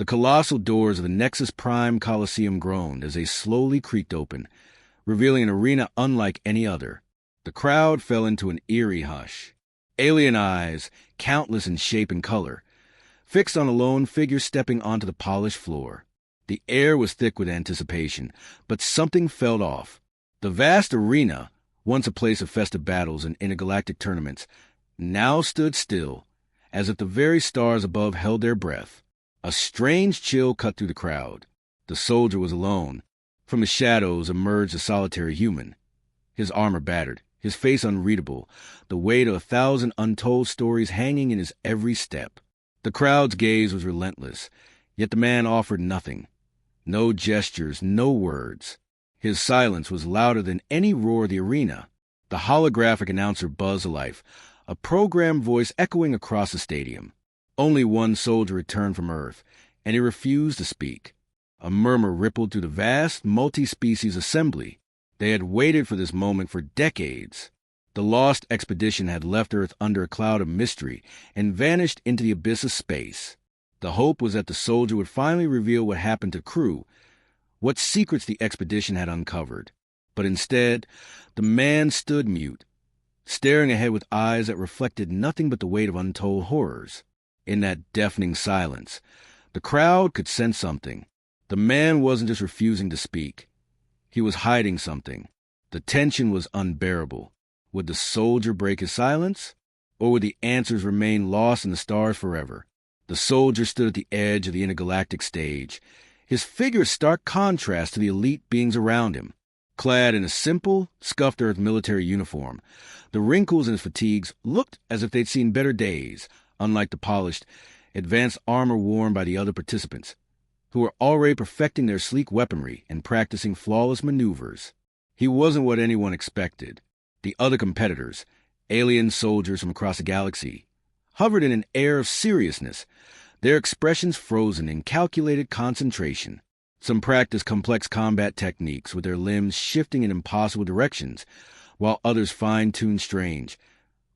The colossal doors of the Nexus Prime Coliseum groaned as they slowly creaked open, revealing an arena unlike any other. The crowd fell into an eerie hush. Alien eyes, countless in shape and color, fixed on a lone figure stepping onto the polished floor. The air was thick with anticipation, but something felt off. The vast arena, once a place of festive battles and intergalactic tournaments, now stood still, as if the very stars above held their breath. A strange chill cut through the crowd. The soldier was alone. From the shadows emerged a solitary human. His armor battered, his face unreadable, the weight of 1,000 untold stories hanging in his every step. The crowd's gaze was relentless, yet the man offered nothing. No gestures, no words. His silence was louder than any roar of the arena. The holographic announcer buzzed alive, a programmed voice echoing across the stadium. Only one soldier returned from Earth, and he refused to speak. A murmur rippled through the vast, multi-species assembly. They had waited for this moment for decades. The lost expedition had left Earth under a cloud of mystery and vanished into the abyss of space. The hope was that the soldier would finally reveal what happened to the crew, what secrets the expedition had uncovered. But instead, the man stood mute, staring ahead with eyes that reflected nothing but the weight of untold horrors. In that deafening silence, the crowd could sense something. The man wasn't just refusing to speak. He was hiding something. The tension was unbearable. Would the soldier break his silence, or would the answers remain lost in the stars forever? The soldier stood at the edge of the intergalactic stage, his figure a stark contrast to the elite beings around him. Clad in a simple, scuffed-earth military uniform, the wrinkles in his fatigues looked as if they'd seen better days, unlike the polished, advanced armor worn by the other participants, who were already perfecting their sleek weaponry and practicing flawless maneuvers. He wasn't what anyone expected. The other competitors, alien soldiers from across the galaxy, hovered in an air of seriousness, their expressions frozen in calculated concentration. Some practiced complex combat techniques with their limbs shifting in impossible directions, while others fine-tuned strange,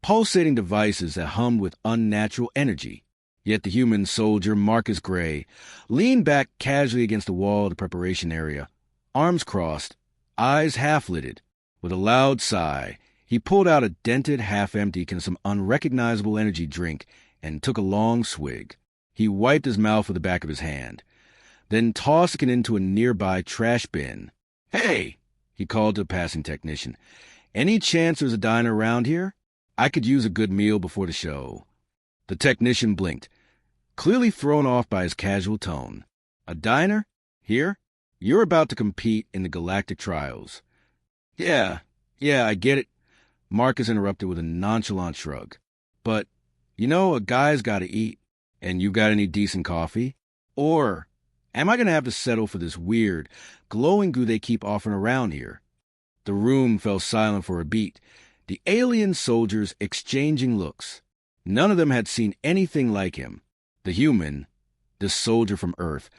pulsating devices that hummed with unnatural energy. Yet the human soldier, Marcus Gray, leaned back casually against the wall of the preparation area, arms crossed, eyes half-lidded. With a loud sigh, he pulled out a dented, half-empty can of some unrecognizable energy drink and took a long swig. He wiped his mouth with the back of his hand, then tossed it into a nearby trash bin. "Hey," he called to a passing technician, "any chance there's a diner around here? I could use a good meal before the show." The technician blinked, clearly thrown off by his casual tone. "A diner? Here? You're about to compete in the galactic trials." Yeah, I get it," Marcus interrupted with a nonchalant shrug. "But, a guy's got to eat. And you got any decent coffee? Or am I going to have to settle for this weird, glowing goo they keep offering around here?" The room fell silent for a beat, the alien soldiers exchanging looks. None of them had seen anything like him. The human, this soldier from Earth,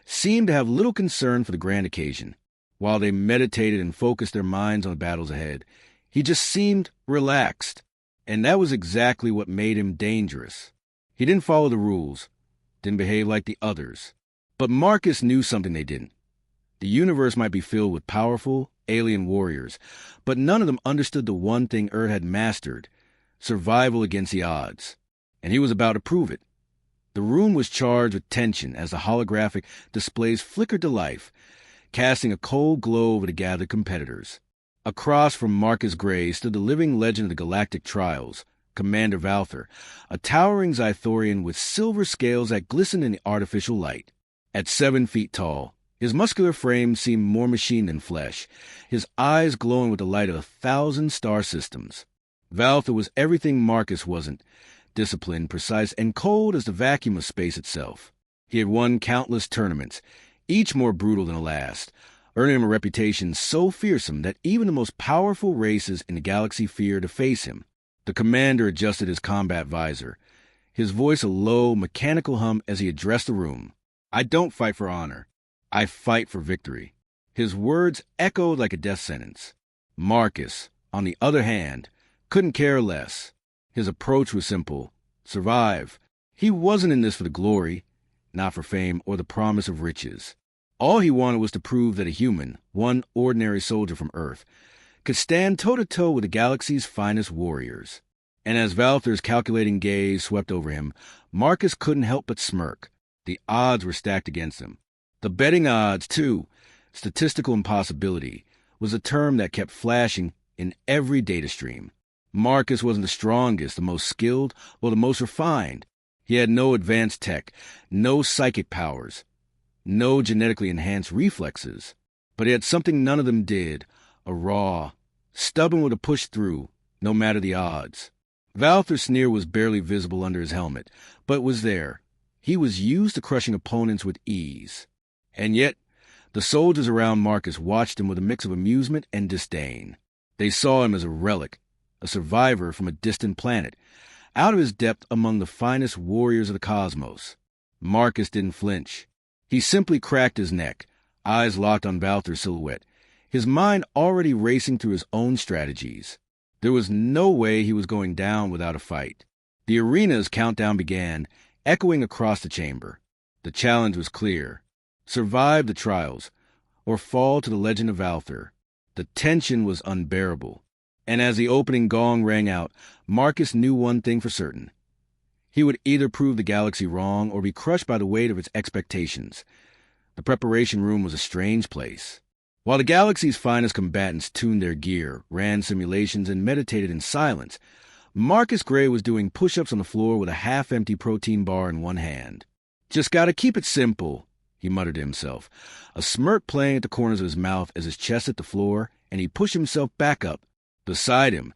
seemed to have little concern for the grand occasion. While they meditated and focused their minds on the battles ahead, he just seemed relaxed. And that was exactly what made him dangerous. He didn't follow the rules, didn't behave like the others. But Marcus knew something they didn't. The universe might be filled with powerful, alien warriors, but none of them understood the one thing Earth had mastered: survival against the odds. And he was about to prove it. The room was charged with tension as the holographic displays flickered to life, casting a cold glow over the gathered competitors. Across from Marcus Gray stood the living legend of the galactic trials, Commander Valther, a towering Zythorian with silver scales that glistened in the artificial light. At 7 feet tall, his muscular frame seemed more machine than flesh, his eyes glowing with the light of 1,000 star systems. Valther was everything Marcus wasn't: disciplined, precise, and cold as the vacuum of space itself. He had won countless tournaments, each more brutal than the last, earning him a reputation so fearsome that even the most powerful races in the galaxy feared to face him. The commander adjusted his combat visor, his voice a low, mechanical hum as he addressed the room. "I don't fight for honor. I fight for victory." His words echoed like a death sentence. Marcus, on the other hand, couldn't care less. His approach was simple: survive. He wasn't in this for the glory. not for fame or the promise of riches. All he wanted was to prove that a human, one ordinary soldier from Earth, could stand toe-to-toe with the galaxy's finest warriors. And as Valther's calculating gaze swept over him, Marcus couldn't help but smirk. The odds were stacked against him. The betting odds, too. Statistical impossibility was a term that kept flashing in every data stream. Marcus wasn't the strongest, the most skilled, or the most refined. He had no advanced tech, no psychic powers, no genetically enhanced reflexes. But he had something none of them did, a raw, stubborn with a push through, no matter the odds. Valther's sneer was barely visible under his helmet, but was there. He was used to crushing opponents with ease. And yet, the soldiers around Marcus watched him with a mix of amusement and disdain. They saw him as a relic, a survivor from a distant planet, out of his depth among the finest warriors of the cosmos. Marcus didn't flinch. He simply cracked his neck, eyes locked on Valther's silhouette, his mind already racing through his own strategies. There was no way he was going down without a fight. The arena's countdown began, echoing across the chamber. The challenge was clear. Survive the trials, or fall to the legend of Valther. The tension was unbearable. And as the opening gong rang out, Marcus knew one thing for certain. He would either prove the galaxy wrong or be crushed by the weight of its expectations. The preparation room was a strange place. While the galaxy's finest combatants tuned their gear, ran simulations, and meditated in silence, Marcus Gray was doing push-ups on the floor with a half-empty protein bar in one hand. "Just gotta keep it simple," he muttered to himself, a smirk playing at the corners of his mouth as his chest hit the floor, and he pushed himself back up. Beside him,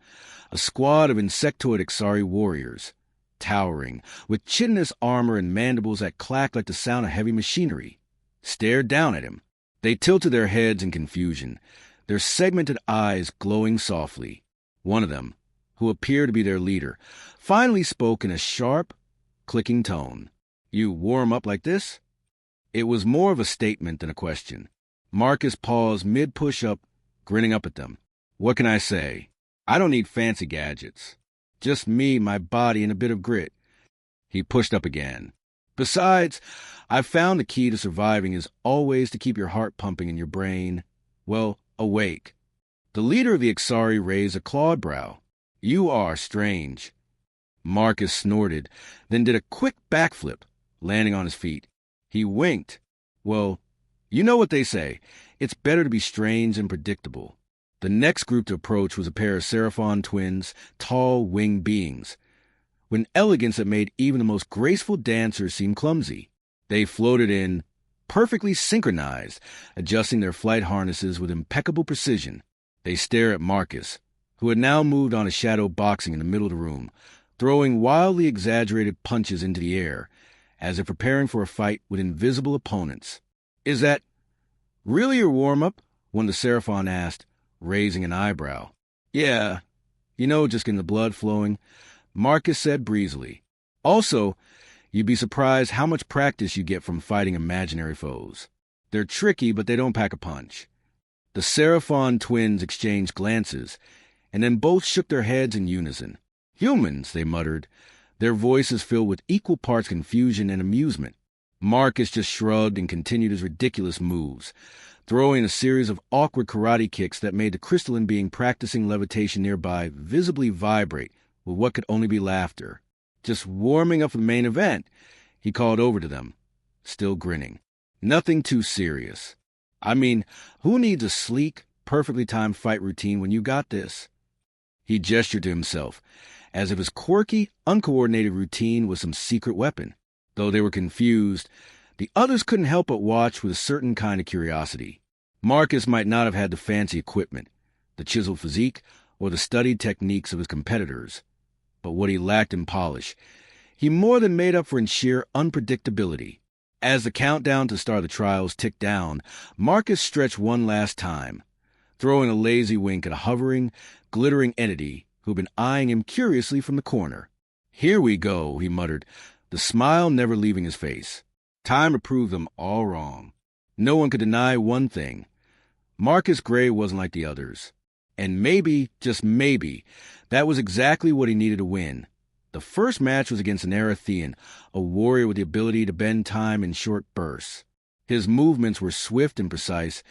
a squad of insectoid Ixari warriors, towering, with chitinous armor and mandibles that clacked like the sound of heavy machinery, stared down at him. They tilted their heads in confusion, their segmented eyes glowing softly. One of them, who appeared to be their leader, finally spoke in a sharp, clicking tone. "You warm up like this?" It was more of a statement than a question. Marcus paused mid-push-up, grinning up at them. "What can I say? I don't need fancy gadgets. Just me, my body, and a bit of grit." He pushed up again. "Besides, I've found the key to surviving is always to keep your heart pumping and your brain, well, awake." The leader of the Ixari raised a clawed brow. "You are strange." Marcus snorted, then did a quick backflip, landing on his feet. He winked. "Well, you know what they say. It's better to be strange and predictable." The next group to approach was a pair of Seraphon twins, tall, winged beings, with an elegance that made even the most graceful dancers seem clumsy. They floated in, perfectly synchronized, adjusting their flight harnesses with impeccable precision. They stared at Marcus, who had now moved on to shadow boxing in the middle of the room, throwing wildly exaggerated punches into the air, as if preparing for a fight with invisible opponents. "Is that really your warm-up?" one of the Seraphon asked, raising an eyebrow. "Yeah, just getting the blood flowing," Marcus said breezily. "Also, you'd be surprised how much practice you get from fighting imaginary foes. They're tricky, but they don't pack a punch." The Seraphon twins exchanged glances, and then both shook their heads in unison. "Humans," they muttered, their voices filled with equal parts confusion and amusement. Marcus just shrugged and continued his ridiculous moves, throwing a series of awkward karate kicks that made the crystalline being practicing levitation nearby visibly vibrate with what could only be laughter. "Just warming up for the main event," he called over to them, still grinning. "Nothing too serious. I mean, who needs a sleek, perfectly timed fight routine when you got this?" He gestured to himself, as if his quirky, uncoordinated routine was some secret weapon. Though they were confused, the others couldn't help but watch with a certain kind of curiosity. Marcus might not have had the fancy equipment, the chiseled physique, or the studied techniques of his competitors, but what he lacked in polish, he more than made up for in sheer unpredictability. As the countdown to start the trials ticked down, Marcus stretched one last time, throwing a lazy wink at a hovering, glittering entity who'd been eyeing him curiously from the corner. "Here we go," he muttered, the smile never leaving his face. Time to prove them all wrong. No one could deny one thing. Marcus Gray wasn't like the others. And maybe, just maybe, that was exactly what he needed to win. The first match was against an Erethian, a warrior with the ability to bend time in short bursts. His movements were swift and precise,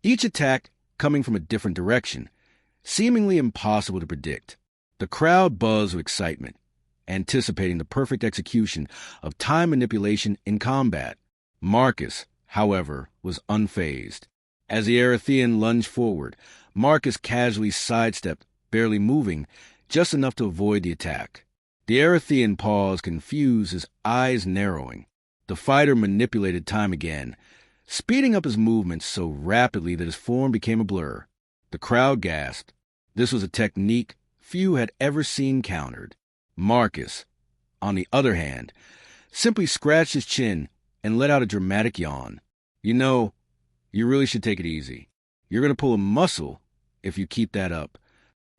each attack coming from a different direction, seemingly impossible to predict. The crowd buzzed with excitement, anticipating the perfect execution of time manipulation in combat. Marcus, however, was unfazed. As the Erethian lunged forward, Marcus casually sidestepped, barely moving, just enough to avoid the attack. The Erethian paused, confused, his eyes narrowing. The fighter manipulated time again, speeding up his movements so rapidly that his form became a blur. The crowd gasped. This was a technique few had ever seen countered. Marcus, on the other hand, simply scratched his chin and let out a dramatic yawn. You know, you really should take it easy. You're going to pull a muscle if you keep that up.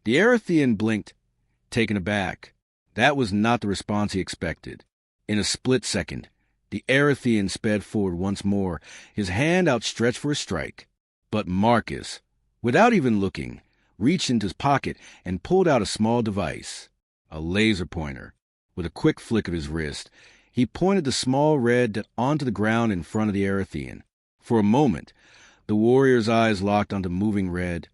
The Erethian blinked, taken aback. That was not the response he expected. In a split second, the Erethian sped forward once more, his hand outstretched for a strike. But Marcus, without even looking, reached into his pocket and pulled out a small device, a laser pointer. With a quick flick of his wrist, he pointed the small red dot onto the ground in front of the Erethian. For a moment, the warrior's eyes locked onto moving red,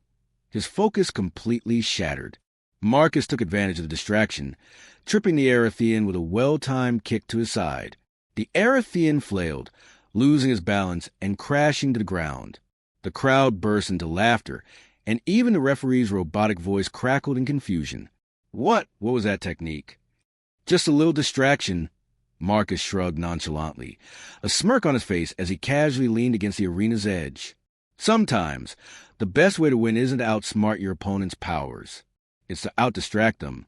his focus completely shattered. Marcus took advantage of the distraction, tripping the Erethian with a well-timed kick to his side. The Erethian flailed, losing his balance and crashing to the ground. The crowd burst into laughter, and even the referee's robotic voice crackled in confusion. What was that technique? Just a little distraction, Marcus shrugged nonchalantly, a smirk on his face as he casually leaned against the arena's edge. Sometimes, the best way to win isn't to outsmart your opponent's powers. It's to outdistract them.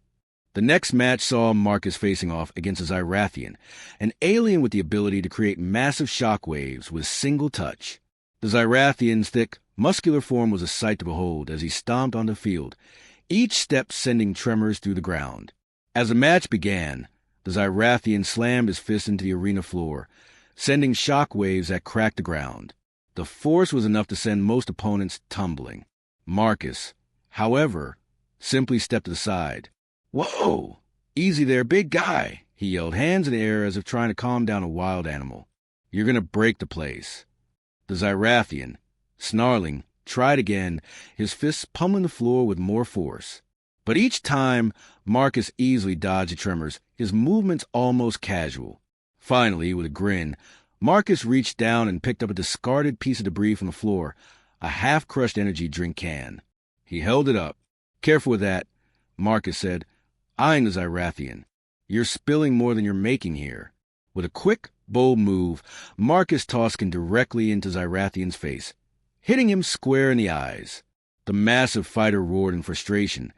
The next match saw Marcus facing off against a Zyrathian, an alien with the ability to create massive shockwaves with a single touch. The Zyrathian's thick, muscular form was a sight to behold as he stomped on the field, each step sending tremors through the ground. As the match began, the Zyrathian slammed his fist into the arena floor, sending shockwaves that cracked the ground. The force was enough to send most opponents tumbling. Marcus, however, simply stepped to the side. "Whoa! Easy there, big guy!" he yelled, hands in the air as if trying to calm down a wild animal. "You're going to break the place." The Zyrathian, snarling, tried again, his fists pummeling the floor with more force. But each time, Marcus easily dodged the tremors, his movements almost casual. Finally, with a grin, Marcus reached down and picked up a discarded piece of debris from the floor, a half-crushed energy drink can. He held it up. "Careful with that," Marcus said, eyeing the Zyrathian. "You're spilling more than you're making here." With a quick, bold move, Marcus tossed him directly into Zyrathian's face, hitting him square in the eyes. The massive fighter roared in frustration,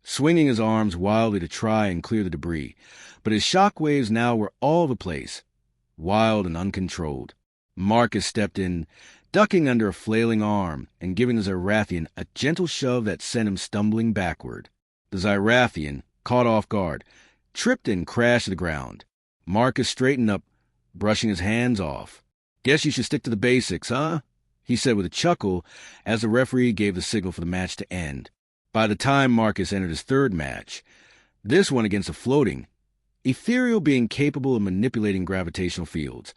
swinging his arms wildly to try and clear the debris, but his shockwaves now were all over the place, wild and uncontrolled. Marcus stepped in, ducking under a flailing arm and giving the Zyrathian a gentle shove that sent him stumbling backward. The Zyrathian, caught off guard, tripped and crashed to the ground. Marcus straightened up, brushing his hands off. "Guess you should stick to the basics, huh?" he said with a chuckle as the referee gave the signal for the match to end. By the time Marcus entered his third match, this one against a floating, ethereal being capable of manipulating gravitational fields,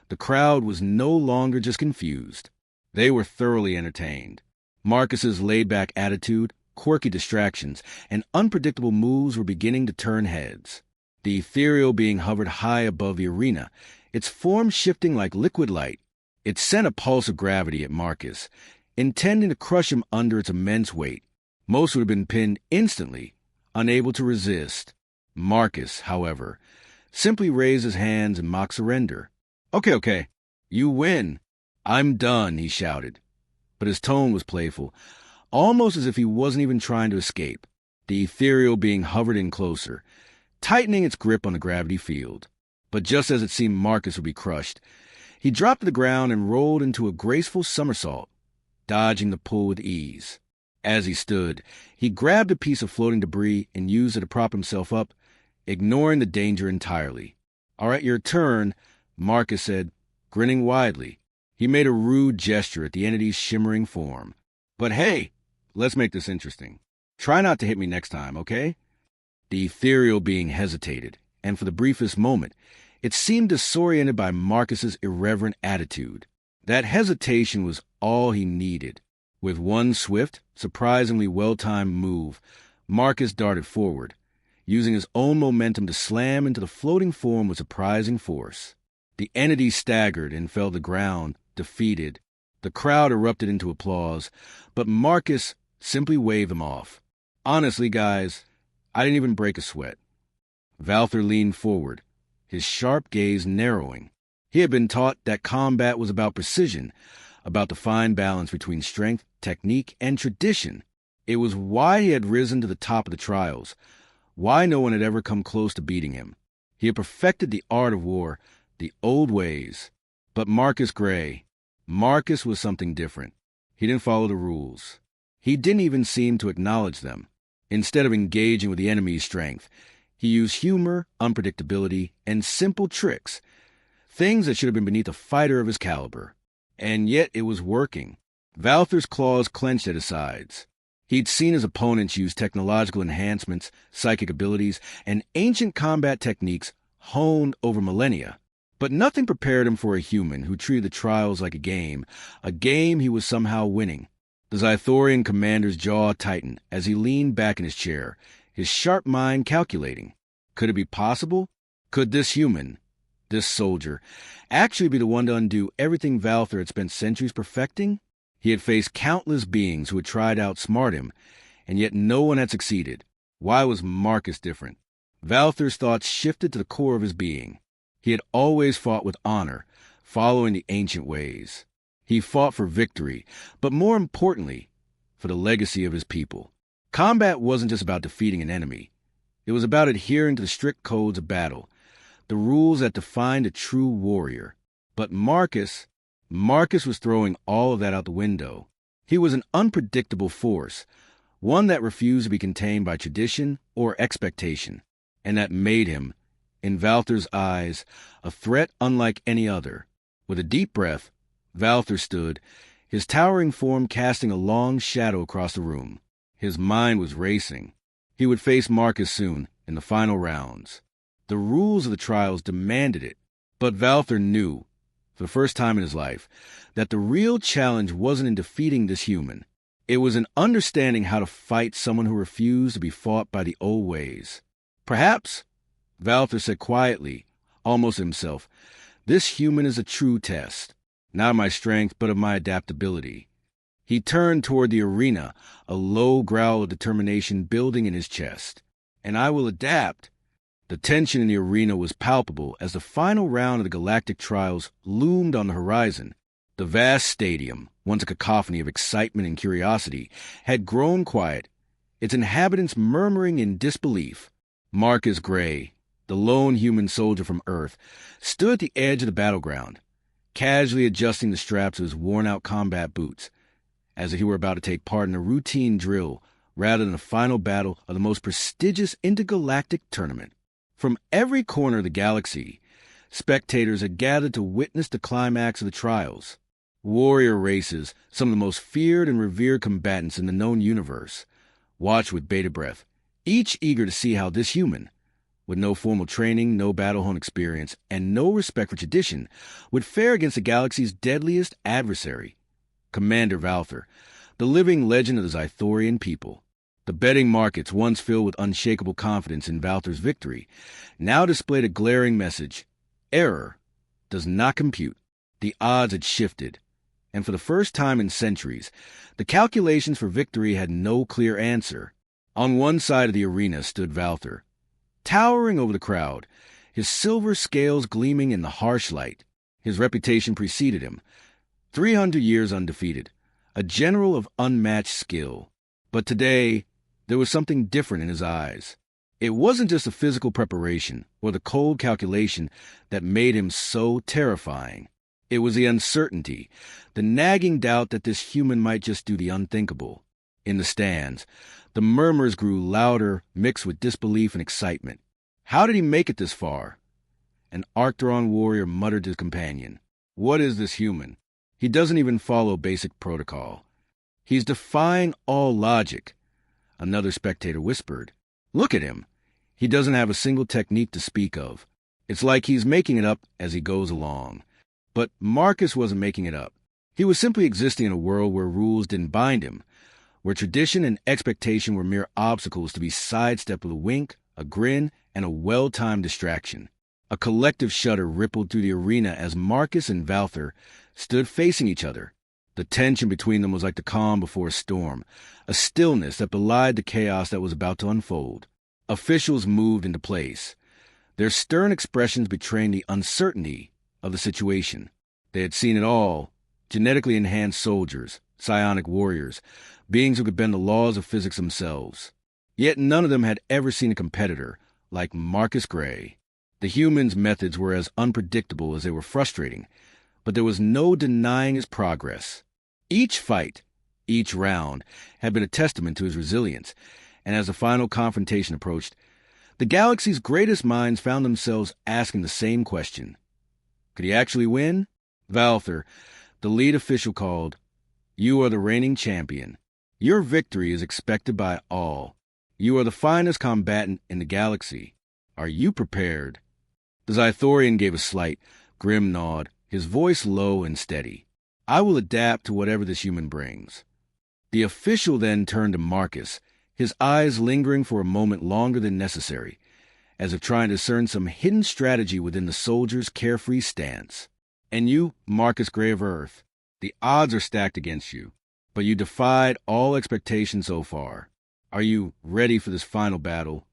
the crowd was no longer just confused. They were thoroughly entertained. Marcus's laid-back attitude, quirky distractions, and unpredictable moves were beginning to turn heads. The ethereal being hovered high above the arena, its form shifting like liquid light. It sent a pulse of gravity at Marcus, intending to crush him under its immense weight. Most would have been pinned instantly, unable to resist. Marcus, however, simply raised his hands in mock surrender. Okay, you win. I'm done," he shouted. But his tone was playful, almost as if he wasn't even trying to escape. The ethereal being hovered in closer, tightening its grip on the gravity field. But just as it seemed Marcus would be crushed, he dropped to the ground and rolled into a graceful somersault, dodging the pull with ease. As he stood, he grabbed a piece of floating debris and used it to prop himself up, ignoring the danger entirely. "All right, your turn," Marcus said, grinning widely. He made a rude gesture at the entity's shimmering form. "But hey, let's make this interesting. Try not to hit me next time, okay?" The ethereal being hesitated, and for the briefest moment, it seemed disoriented by Marcus's irreverent attitude. That hesitation was all he needed. With one swift, surprisingly well-timed move, Marcus darted forward, using his own momentum to slam into the floating form with surprising force. The entity staggered and fell to the ground, defeated. The crowd erupted into applause, but Marcus simply waved them off. Honestly, guys, I didn't even break a sweat. Valther leaned forward, his sharp gaze narrowing. He had been taught that combat was about precision, about the fine balance between strength, technique, and tradition. It was why he had risen to the top of the trials, why no one had ever come close to beating him. He had perfected the art of war, the old ways. But Marcus was something different. He didn't follow the rules. He didn't even seem to acknowledge them. Instead of engaging with the enemy's strength, he used humor, unpredictability, and simple tricks, things that should have been beneath a fighter of his caliber. And yet it was working. Valther's claws clenched at his sides. He'd seen his opponents use technological enhancements, psychic abilities, and ancient combat techniques honed over millennia. But nothing prepared him for a human who treated the trials like a game he was somehow winning. The Zythorian commander's jaw tightened as he leaned back in his chair, his sharp mind calculating. Could it be possible? Could this human, this soldier, actually be the one to undo everything Valther had spent centuries perfecting? He had faced countless beings who had tried to outsmart him, and yet no one had succeeded. Why was Marcus different? Valther's thoughts shifted to the core of his being. He had always fought with honor, following the ancient ways. He fought for victory, but more importantly, for the legacy of his people. Combat wasn't just about defeating an enemy. It was about adhering to the strict codes of battle, the rules that defined a true warrior. But Marcus was throwing all of that out the window. He was an unpredictable force, one that refused to be contained by tradition or expectation, and that made him, in Valther's eyes, a threat unlike any other. With a deep breath, Valther stood, his towering form casting a long shadow across the room. His mind was racing. He would face Marcus soon, in the final rounds. The rules of the trials demanded it, but Valther knew, for the first time in his life, that the real challenge wasn't in defeating this human. It was in understanding how to fight someone who refused to be fought by the old ways. Perhaps, Valther said quietly, almost himself, this human is a true test, not of my strength, but of my adaptability. He turned toward the arena, a low growl of determination building in his chest. And I will adapt. The tension in the arena was palpable as the final round of the galactic trials loomed on the horizon. The vast stadium, once a cacophony of excitement and curiosity, had grown quiet, its inhabitants murmuring in disbelief. Marcus Gray, the lone human soldier from Earth, stood at the edge of the battleground, casually adjusting the straps of his worn-out combat boots, as if he were about to take part in a routine drill rather than the final battle of the most prestigious intergalactic tournament. From every corner of the galaxy, spectators had gathered to witness the climax of the trials. Warrior races, some of the most feared and revered combatants in the known universe, watched with bated breath, each eager to see how this human, with no formal training, no battle-honed experience, and no respect for tradition, would fare against the galaxy's deadliest adversary, Commander Valther, the living legend of the Zythorian people. The betting markets, once filled with unshakable confidence in Valther's victory, now displayed a glaring message. Error does not compute. The odds had shifted, and for the first time in centuries, the calculations for victory had no clear answer. On one side of the arena stood Valther, towering over the crowd, his silver scales gleaming in the harsh light. His reputation preceded him, 300 years undefeated, a general of unmatched skill. But today, there was something different in his eyes. It wasn't just the physical preparation or the cold calculation that made him so terrifying. It was the uncertainty, the nagging doubt that this human might just do the unthinkable. In the stands, the murmurs grew louder, mixed with disbelief and excitement. How did he make it this far? An Arctron warrior muttered to his companion. What is this human? He doesn't even follow basic protocol. He's defying all logic. Another spectator whispered. Look at him. He doesn't have a single technique to speak of. It's like he's making it up as he goes along. But Marcus wasn't making it up. He was simply existing in a world where rules didn't bind him, where tradition and expectation were mere obstacles to be sidestepped with a wink, a grin, and a well-timed distraction. A collective shudder rippled through the arena as Marcus and Valther stood facing each other. The tension between them was like the calm before a storm, a stillness that belied the chaos that was about to unfold. Officials moved into place, their stern expressions betraying the uncertainty of the situation. They had seen it all: genetically enhanced soldiers, psionic warriors, beings who could bend the laws of physics themselves. Yet none of them had ever seen a competitor like Marcus Gray. The humans' methods were as unpredictable as they were frustrating, but there was no denying his progress. Each fight, each round, had been a testament to his resilience, and as the final confrontation approached, the galaxy's greatest minds found themselves asking the same question. Could he actually win? Valther, the lead official, called, "You are the reigning champion. Your victory is expected by all. You are the finest combatant in the galaxy. Are you prepared?" The Zythorian gave a slight, grim nod, his voice low and steady. "I will adapt to whatever this human brings." The official then turned to Marcus, his eyes lingering for a moment longer than necessary, as if trying to discern some hidden strategy within the soldier's carefree stance. "And you, Marcus Gray of Earth, the odds are stacked against you, but you defied all expectations so far. Are you ready for this final battle?"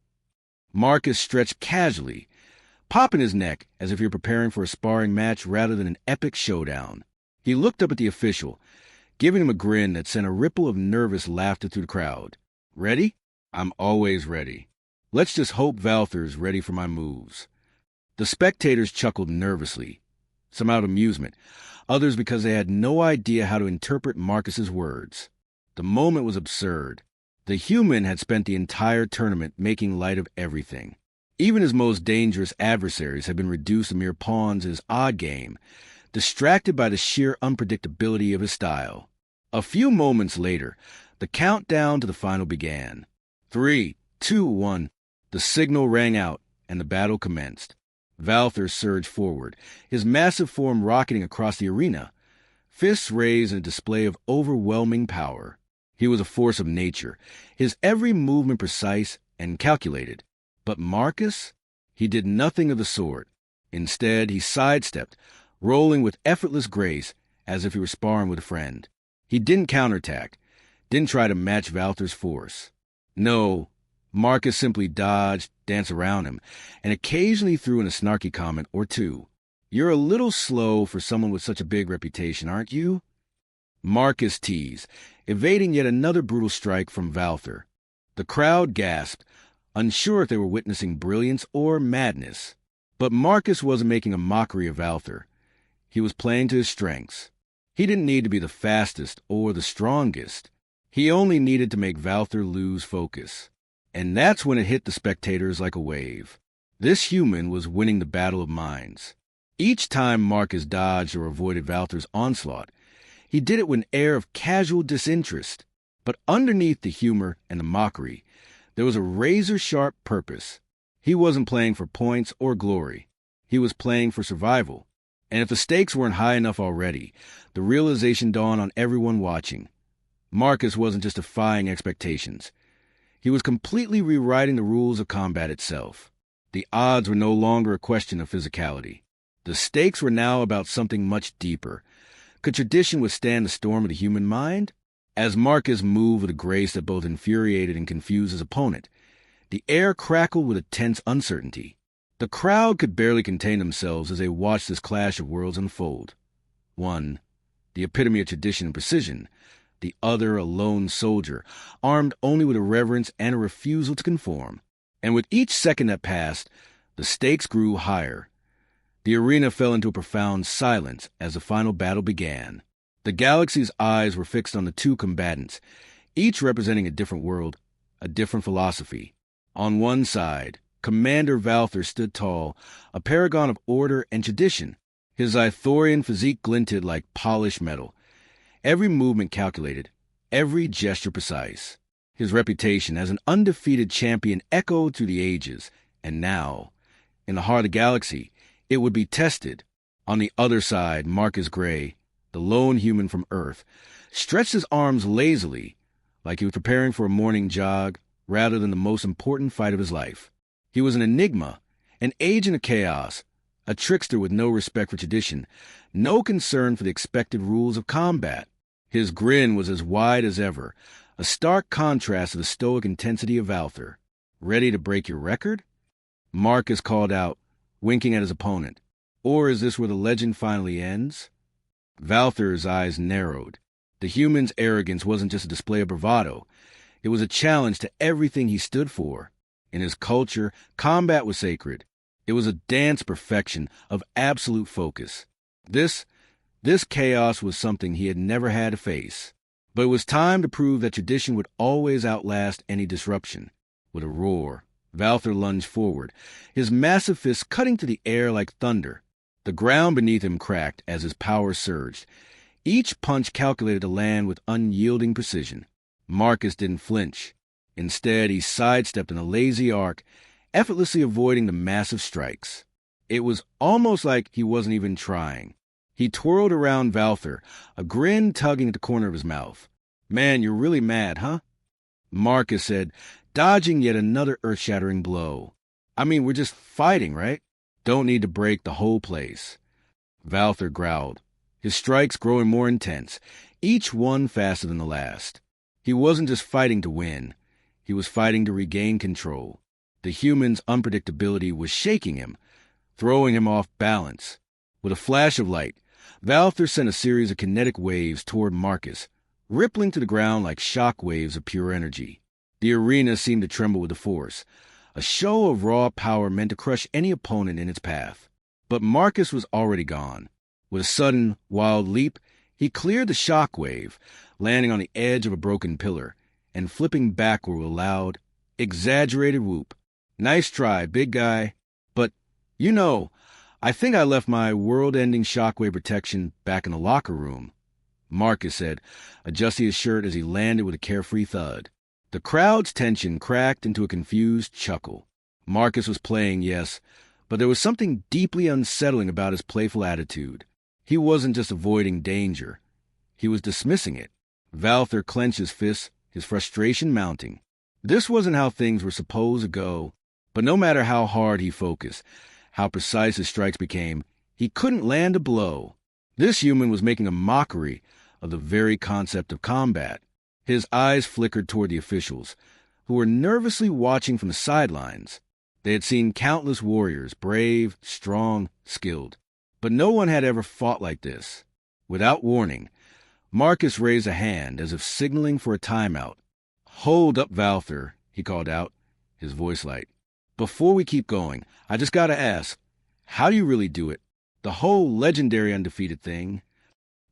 Marcus stretched casually, popping his neck as if he were preparing for a sparring match rather than an epic showdown. He looked up at the official, giving him a grin that sent a ripple of nervous laughter through the crowd. "Ready? I'm always ready. Let's just hope Valther's ready for my moves." The spectators chuckled nervously, some out of amusement, others because they had no idea how to interpret Marcus's words. The moment was absurd. The human had spent the entire tournament making light of everything. Even his most dangerous adversaries had been reduced to mere pawns in his odd game, distracted by the sheer unpredictability of his style. A few moments later, the countdown to the final began. 3, 2, 1. The signal rang out, and the battle commenced. Valther surged forward, his massive form rocketing across the arena, fists raised in a display of overwhelming power. He was a force of nature, his every movement precise and calculated. But Marcus? He did nothing of the sort. Instead, he sidestepped, rolling with effortless grace as if he were sparring with a friend. He didn't counterattack, didn't try to match Valther's force. No, Marcus simply dodged, danced around him, and occasionally threw in a snarky comment or two. "You're a little slow for someone with such a big reputation, aren't you?" Marcus teased, evading yet another brutal strike from Valther. The crowd gasped, unsure if they were witnessing brilliance or madness. But Marcus wasn't making a mockery of Valther. He was playing to his strengths. He didn't need to be the fastest or the strongest. He only needed to make Valther lose focus. And that's when it hit the spectators like a wave. This human was winning the battle of minds. Each time Marcus dodged or avoided Valther's onslaught, he did it with an air of casual disinterest. But underneath the humor and the mockery, there was a razor-sharp purpose. He wasn't playing for points or glory. He was playing for survival. And if the stakes weren't high enough already, the realization dawned on everyone watching. Marcus wasn't just defying expectations. He was completely rewriting the rules of combat itself. The odds were no longer a question of physicality. The stakes were now about something much deeper. Could tradition withstand the storm of the human mind? As Marcus moved with a grace that both infuriated and confused his opponent, the air crackled with a tense uncertainty. The crowd could barely contain themselves as they watched this clash of worlds unfold. One, the epitome of tradition and precision. The other, a lone soldier, armed only with a reverence and a refusal to conform. And with each second that passed, the stakes grew higher. The arena fell into a profound silence as the final battle began. The galaxy's eyes were fixed on the two combatants, each representing a different world, a different philosophy. On one side, Commander Valther stood tall, a paragon of order and tradition. His Zythorian physique glinted like polished metal, every movement calculated, every gesture precise. His reputation as an undefeated champion echoed through the ages, and now, in the heart of the galaxy, it would be tested. On the other side, Marcus Gray, the lone human from Earth, stretched his arms lazily, like he was preparing for a morning jog rather than the most important fight of his life. He was an enigma, an agent of chaos, a trickster with no respect for tradition, no concern for the expected rules of combat. His grin was as wide as ever, a stark contrast to the stoic intensity of Valther. Ready to break your record? Marcus called out, winking at his opponent. Or is this where the legend finally ends? Valther's eyes narrowed. The human's arrogance wasn't just a display of bravado. It was a challenge to everything he stood for. In his culture, combat was sacred. It was a dance perfection of absolute focus. This chaos was something he had never had to face. But it was time to prove that tradition would always outlast any disruption. With a roar, Valther lunged forward, his massive fists cutting through the air like thunder. The ground beneath him cracked as his power surged, each punch calculated to land with unyielding precision. Marcus didn't flinch. Instead, he sidestepped in a lazy arc, effortlessly avoiding the massive strikes. It was almost like he wasn't even trying. He twirled around Valther, a grin tugging at the corner of his mouth. "Man, you're really mad, huh?" Marcus said, dodging yet another earth-shattering blow. "I mean, we're just fighting, right? Don't need to break the whole place." Valther growled, his strikes growing more intense, each one faster than the last. He wasn't just fighting to win. He was fighting to regain control. The human's unpredictability was shaking him, throwing him off balance. With a flash of light, Valther sent a series of kinetic waves toward Marcus, rippling to the ground like shock waves of pure energy. The arena seemed to tremble with the force, a show of raw power meant to crush any opponent in its path. But Marcus was already gone. With a sudden, wild leap, he cleared the shock wave, landing on the edge of a broken pillar, and flipping backward with a loud, exaggerated whoop. "Nice try, big guy. But, I think I left my world-ending shockwave protection back in the locker room," Marcus said, adjusting his shirt as he landed with a carefree thud. The crowd's tension cracked into a confused chuckle. Marcus was playing, yes, but there was something deeply unsettling about his playful attitude. He wasn't just avoiding danger. He was dismissing it. Valther clenched his fists, his frustration mounting. This wasn't how things were supposed to go. But no matter how hard he focused, how precise his strikes became, he couldn't land a blow. This human was making a mockery of the very concept of combat. His eyes flickered toward the officials, who were nervously watching from the sidelines. They had seen countless warriors, brave, strong, skilled. But no one had ever fought like this. Without warning, Marcus raised a hand as if signaling for a timeout. "Hold up, Valther," he called out, his voice light. "Before we keep going, I just gotta ask, how do you really do it? The whole legendary undefeated thing?"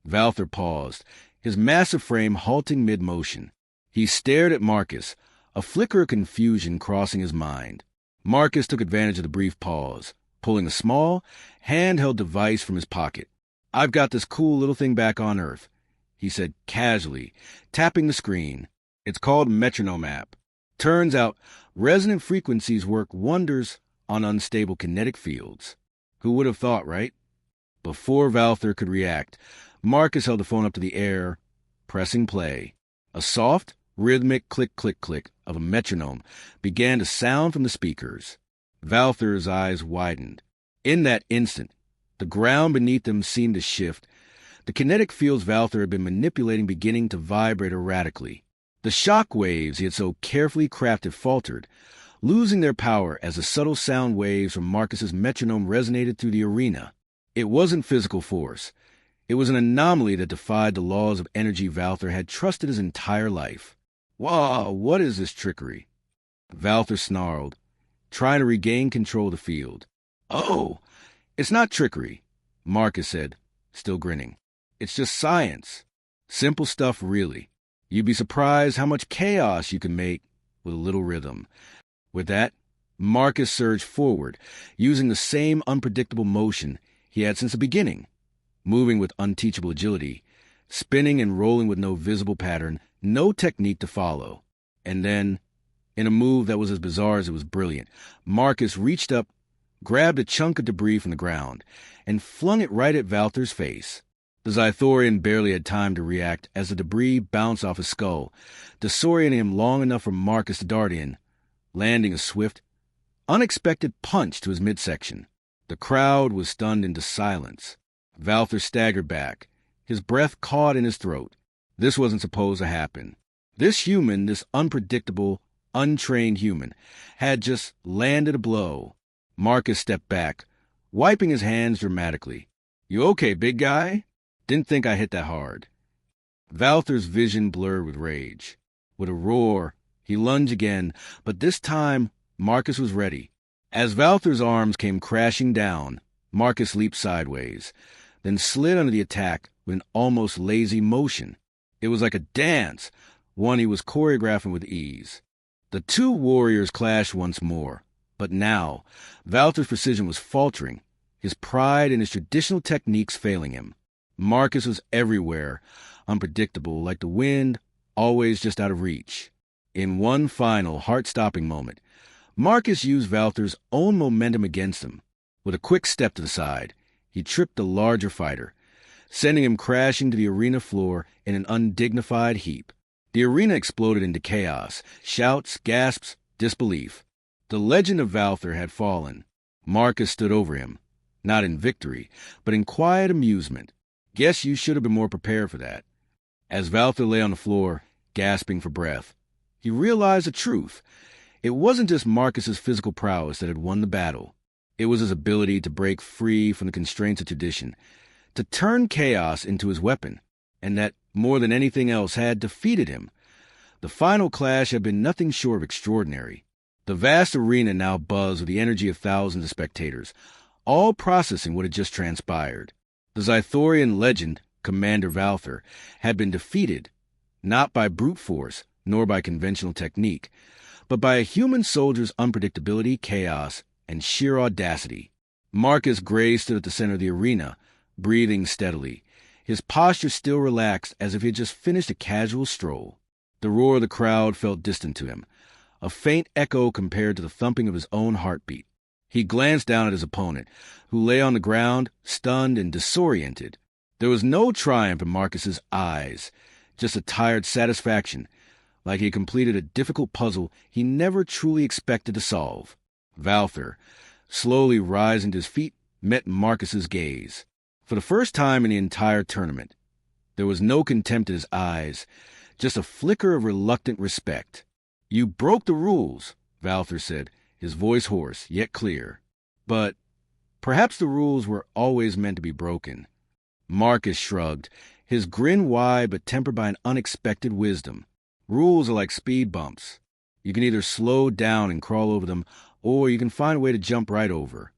Valther paused, his massive frame halting mid-motion. He stared at Marcus, a flicker of confusion crossing his mind. Marcus took advantage of the brief pause, pulling a small, handheld device from his pocket. "I've got this cool little thing back on Earth," he said casually, tapping the screen. "It's called Metronome app. Turns out resonant frequencies work wonders on unstable kinetic fields." Who would have thought, right? Before Valther could react, Marcus held the phone up to the air, pressing play. A soft, rhythmic click-click-click of a metronome began to sound from the speakers. Valther's eyes widened. In that instant, the ground beneath them seemed to shift, the kinetic fields Valther had been manipulating beginning to vibrate erratically. The shock waves he had so carefully crafted faltered, losing their power as the subtle sound waves from Marcus's metronome resonated through the arena. It wasn't physical force. It was an anomaly that defied the laws of energy Valther had trusted his entire life. "Whoa, what is this trickery?" Valther snarled, trying to regain control of the field. "Oh, it's not trickery," Marcus said, still grinning. "It's just science. Simple stuff, really. You'd be surprised how much chaos you can make with a little rhythm." With that, Marcus surged forward, using the same unpredictable motion he had since the beginning, moving with unteachable agility, spinning and rolling with no visible pattern, no technique to follow. And then, in a move that was as bizarre as it was brilliant, Marcus reached up, grabbed a chunk of debris from the ground, and flung it right at Valther's face. The Zythorian barely had time to react as the debris bounced off his skull, disorienting him long enough for Marcus to dart in, landing a swift, unexpected punch to his midsection. The crowd was stunned into silence. Valther staggered back, his breath caught in his throat. This wasn't supposed to happen. This human, this unpredictable, untrained human, had just landed a blow. Marcus stepped back, wiping his hands dramatically. "You okay, big guy? Didn't think I hit that hard." Valther's vision blurred with rage. With a roar, he lunged again, but this time Marcus was ready. As Valther's arms came crashing down, Marcus leaped sideways, then slid under the attack with an almost lazy motion. It was like a dance, one he was choreographing with ease. The two warriors clashed once more, but now Valther's precision was faltering, his pride and his traditional techniques failing him. Marcus was everywhere, unpredictable, like the wind, always just out of reach. In one final, heart-stopping moment, Marcus used Valther's own momentum against him. With a quick step to the side, he tripped the larger fighter, sending him crashing to the arena floor in an undignified heap. The arena exploded into chaos, shouts, gasps, disbelief. The legend of Valther had fallen. Marcus stood over him, not in victory, but in quiet amusement. Guess you should have been more prepared for that. As Valther lay on the floor, gasping for breath, he realized the truth. It wasn't just Marcus's physical prowess that had won the battle. It was his ability to break free from the constraints of tradition, to turn chaos into his weapon, and that, more than anything else, had defeated him. The final clash had been nothing short of extraordinary. The vast arena now buzzed with the energy of thousands of spectators, all processing what had just transpired. The Zythorian legend, Commander Valther, had been defeated, not by brute force, nor by conventional technique, but by a human soldier's unpredictability, chaos, and sheer audacity. Marcus Gray stood at the center of the arena, breathing steadily, his posture still relaxed as if he had just finished a casual stroll. The roar of the crowd felt distant to him, a faint echo compared to the thumping of his own heartbeat. He glanced down at his opponent, who lay on the ground, stunned and disoriented. There was no triumph in Marcus's eyes, just a tired satisfaction, like he had completed a difficult puzzle he never truly expected to solve. Valther, slowly rising to his feet, met Marcus's gaze. For the first time in the entire tournament, there was no contempt in his eyes, just a flicker of reluctant respect. "You broke the rules," Valther said, his voice hoarse, yet clear. But perhaps the rules were always meant to be broken. Marcus shrugged, his grin wide but tempered by an unexpected wisdom. Rules are like speed bumps. You can either slow down and crawl over them, or you can find a way to jump right over.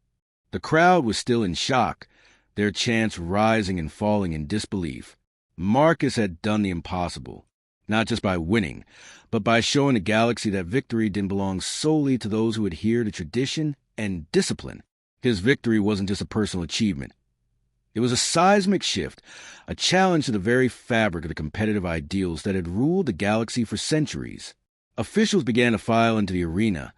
The crowd was still in shock, their chants rising and falling in disbelief. Marcus had done the impossible, not just by winning, but by showing the galaxy that victory didn't belong solely to those who adhere to tradition and discipline. His victory wasn't just a personal achievement. It was a seismic shift, a challenge to the very fabric of the competitive ideals that had ruled the galaxy for centuries. Officials began to file into the arena,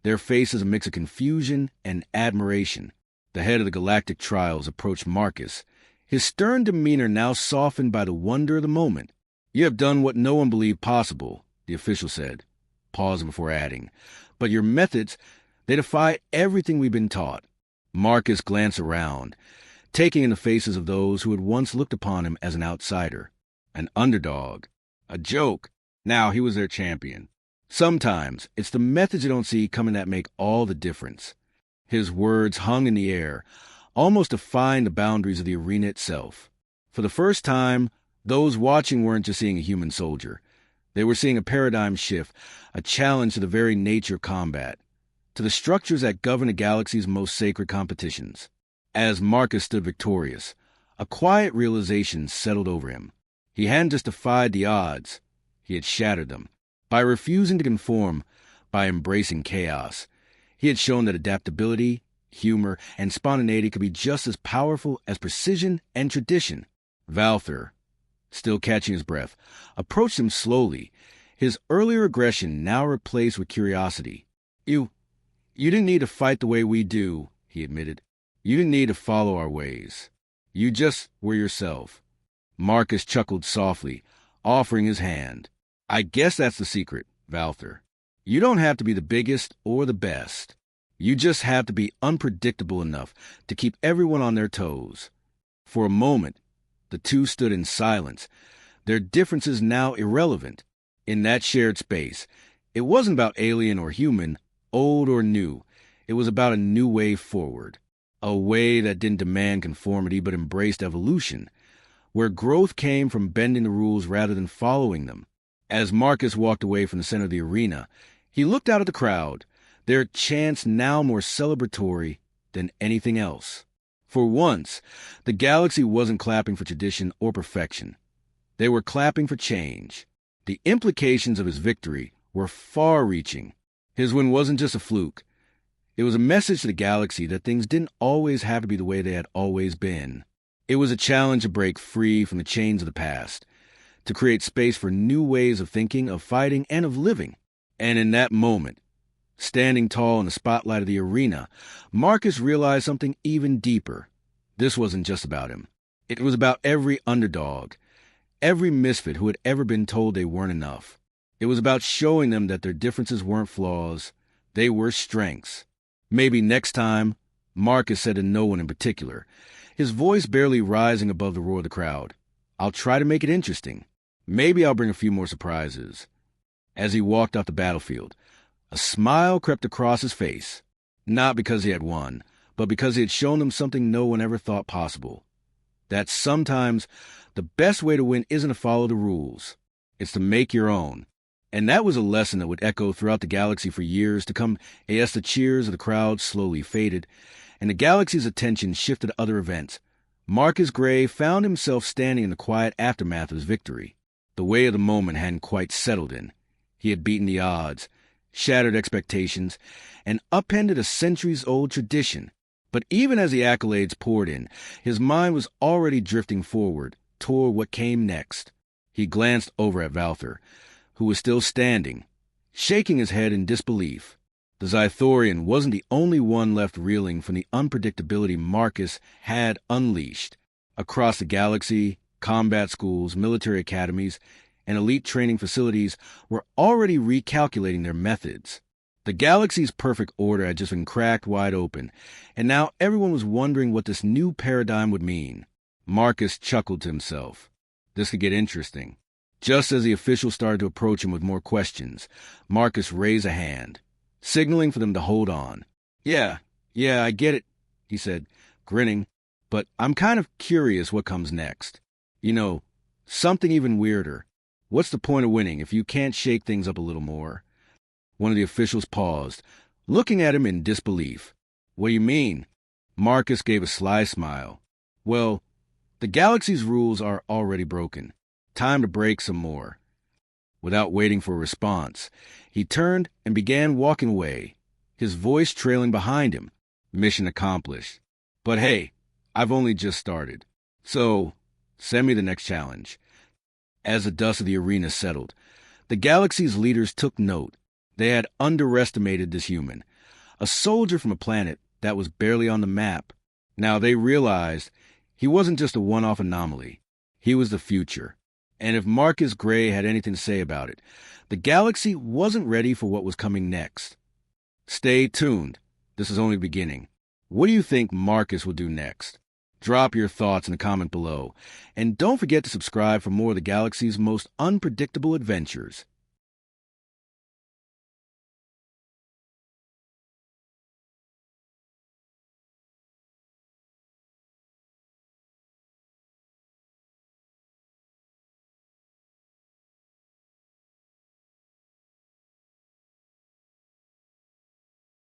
their faces a mix of confusion and admiration. The head of the galactic trials approached Marcus, his stern demeanor now softened by the wonder of the moment. "You have done what no one believed possible," the official said, pausing before adding. "But your methods, they defy everything we've been taught." Marcus glanced around, taking in the faces of those who had once looked upon him as an outsider, an underdog, a joke. Now he was their champion. Sometimes it's the methods you don't see coming that make all the difference. His words hung in the air, almost defying the boundaries of the arena itself. For the first time, those watching weren't just seeing a human soldier. They were seeing a paradigm shift, a challenge to the very nature of combat, to the structures that govern the galaxy's most sacred competitions. As Marcus stood victorious, a quiet realization settled over him. He hadn't just defied the odds, he had shattered them. By refusing to conform, by embracing chaos, he had shown that adaptability, humor, and spontaneity could be just as powerful as precision and tradition. Valther, still catching his breath, approached him slowly, his earlier aggression now replaced with curiosity. You didn't need to fight the way we do, he admitted. You didn't need to follow our ways. You just were yourself. Marcus chuckled softly, offering his hand. I guess that's the secret, Valther. You don't have to be the biggest or the best. You just have to be unpredictable enough to keep everyone on their toes. For a moment, the two stood in silence, their differences now irrelevant. In that shared space, it wasn't about alien or human, old or new. It was about a new way forward. A way that didn't demand conformity but embraced evolution, where growth came from bending the rules rather than following them. As Marcus walked away from the center of the arena, he looked out at the crowd, their chants now more celebratory than anything else. For once, the galaxy wasn't clapping for tradition or perfection. They were clapping for change. The implications of his victory were far-reaching. His win wasn't just a fluke. It was a message to the galaxy that things didn't always have to be the way they had always been. It was a challenge to break free from the chains of the past, to create space for new ways of thinking, of fighting, and of living. And in that moment, standing tall in the spotlight of the arena, Marcus realized something even deeper. This wasn't just about him. It was about every underdog, every misfit who had ever been told they weren't enough. It was about showing them that their differences weren't flaws, they were strengths. Maybe next time, Marcus said to no one in particular, his voice barely rising above the roar of the crowd. I'll try to make it interesting. Maybe I'll bring a few more surprises. As he walked off the battlefield, a smile crept across his face, not because he had won, but because he had shown them something no one ever thought possible. That sometimes the best way to win isn't to follow the rules. It's to make your own. And that was a lesson that would echo throughout the galaxy for years to come as the cheers of the crowd slowly faded, and the galaxy's attention shifted to other events. Marcus Gray found himself standing in the quiet aftermath of his victory. The weight of the moment hadn't quite settled in. He had beaten the odds, shattered expectations, and upended a centuries-old tradition. But even as the accolades poured in, his mind was already drifting forward toward what came next. He glanced over at Valther, who was still standing, shaking his head in disbelief. The Zythorian wasn't the only one left reeling from the unpredictability Marcus had unleashed. Across the galaxy, combat schools, military academies, and elite training facilities were already recalculating their methods. The galaxy's perfect order had just been cracked wide open, and now everyone was wondering what this new paradigm would mean. Marcus chuckled to himself. This could get interesting. Just as the officials started to approach him with more questions, Marcus raised a hand, signaling for them to hold on. Yeah, I get it, he said, grinning, but I'm kind of curious what comes next. Something even weirder. What's the point of winning if you can't shake things up a little more? One of the officials paused, looking at him in disbelief. What do you mean? Marcus gave a sly smile. Well, the galaxy's rules are already broken. Time to break some more. Without waiting for a response, he turned and began walking away, his voice trailing behind him. Mission accomplished. But hey, I've only just started. So, send me the next challenge. As the dust of the arena settled, the galaxy's leaders took note. They had underestimated this human, a soldier from a planet that was barely on the map. Now they realized he wasn't just a one-off anomaly. He was the future. And if Marcus Gray had anything to say about it, the galaxy wasn't ready for what was coming next. Stay tuned. This is only the beginning. What do you think Marcus will do next? Drop your thoughts in the comment below. And don't forget to subscribe for more of the galaxy's most unpredictable adventures.